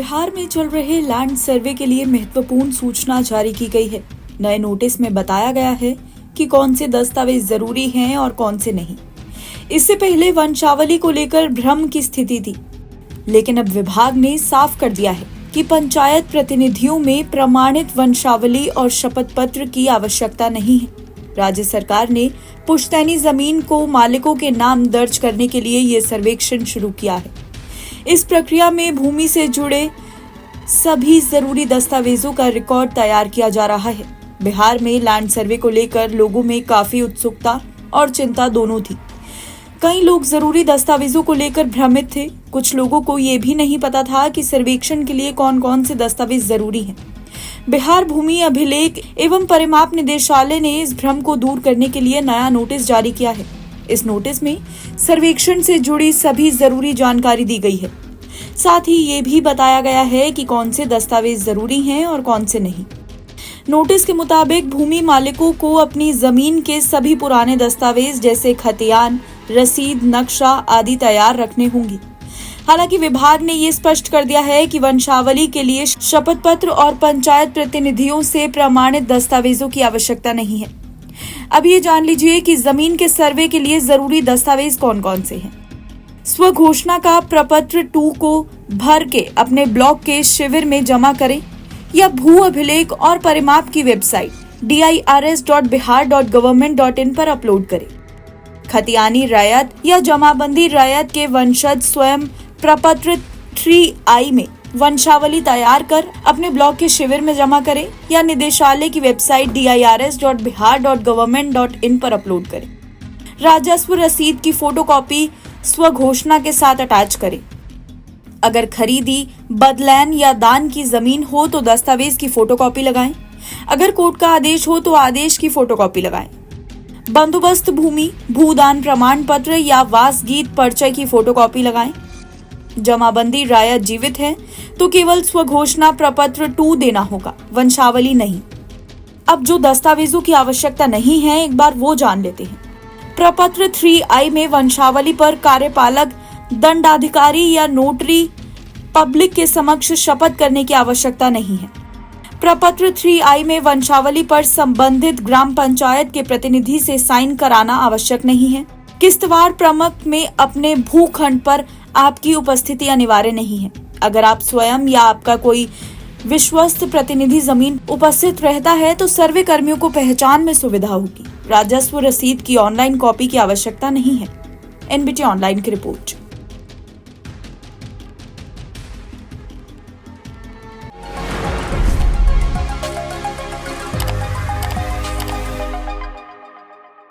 बिहार में चल रहे लैंड सर्वे के लिए महत्वपूर्ण सूचना जारी की गई है। नए नोटिस में बताया गया है कि कौन से दस्तावेज जरूरी हैं और कौन से नहीं। इससे पहले वंशावली को लेकर भ्रम की स्थिति थी, लेकिन अब विभाग ने साफ कर दिया है कि पंचायत प्रतिनिधियों में प्रमाणित वंशावली और शपथ पत्र की आवश्यकता नहीं है। राज्य सरकार ने पुश्तैनी जमीन को मालिकों के नाम दर्ज करने के लिए ये सर्वेक्षण शुरू किया है। इस प्रक्रिया में भूमि से जुड़े सभी जरूरी दस्तावेजों का रिकॉर्ड तैयार किया जा रहा है। बिहार में लैंड सर्वे को लेकर लोगों में काफी उत्सुकता और चिंता दोनों थी। कई लोग जरूरी दस्तावेजों को लेकर भ्रमित थे। कुछ लोगों को ये भी नहीं पता था कि सर्वेक्षण के लिए कौन कौन से दस्तावेज जरूरी हैं। बिहार भूमि अभिलेख एवं परिमाप निदेशालय ने इस भ्रम को दूर करने के लिए नया नोटिस जारी किया है। इस नोटिस में सर्वेक्षण से जुड़ी सभी जरूरी जानकारी दी गई है। साथ ही ये भी बताया गया है कि कौन से दस्तावेज जरूरी हैं और कौन से नहीं। नोटिस के मुताबिक भूमि मालिकों को अपनी जमीन के सभी पुराने दस्तावेज जैसे खतियान, रसीद, नक्शा आदि तैयार रखने होंगे। हालांकि विभाग ने ये स्पष्ट कर दिया है कि वंशावली के लिए शपथ पत्र और पंचायत प्रतिनिधियों से प्रमाणित दस्तावेजों की आवश्यकता नहीं है। अब ये जान लीजिए कि जमीन के सर्वे के लिए जरूरी दस्तावेज कौन कौन से हैं। स्व घोषणा का प्रपत्र 2 को भर के अपने ब्लॉक के शिविर में जमा करें या भू अभिलेख और परिमाप की वेबसाइट dirs.bihar.government.in पर अपलोड करें। खतियानी रैयत या जमाबंदी रैयत के वंशज स्वयं प्रपत्र 3I में वंशावली तैयार कर अपने ब्लॉक के शिविर में जमा करें या निदेशालय की वेबसाइट dirs.bihar.government.in पर अपलोड करें। राजस्व रसीद की फोटोकॉपी स्व घोषणा के साथ अटैच करें। अगर खरीदी, बदलैन या दान की जमीन हो तो दस्तावेज की फोटोकॉपी लगाएं। अगर कोर्ट का आदेश हो तो आदेश की फोटोकॉपी लगाएं। बंदोबस्त भूमि, भूदान प्रमाण पत्र या वासगीत पर्चे की फोटोकॉपी लगाएं। जमाबंदी रायत जीवित है तो केवल स्व घोषणा प्रपत्र 2 देना होगा, वंशावली नहीं। अब जो दस्तावेजों की आवश्यकता नहीं है, एक बार वो जान लेते हैं। प्रपत्र 3I में वंशावली पर कार्यपालक, दंडाधिकारी या नोटरी पब्लिक के समक्ष शपथ करने की आवश्यकता नहीं है। प्रपत्र 3I में वंशावली पर संबंधित ग्राम पंचायत के प्रतिनिधि से साइन कराना आवश्यक नहीं है। किस्तवार प्रमुख में अपने भूखंड पर आपकी उपस्थिति अनिवार्य नहीं है। अगर आप स्वयं या आपका कोई विश्वस्त प्रतिनिधि जमीन उपस्थित रहता है तो सर्वे कर्मियों को पहचान में सुविधा होगी। राजस्व रसीद की ऑनलाइन कॉपी की आवश्यकता नहीं है। NBT ऑनलाइन की रिपोर्ट।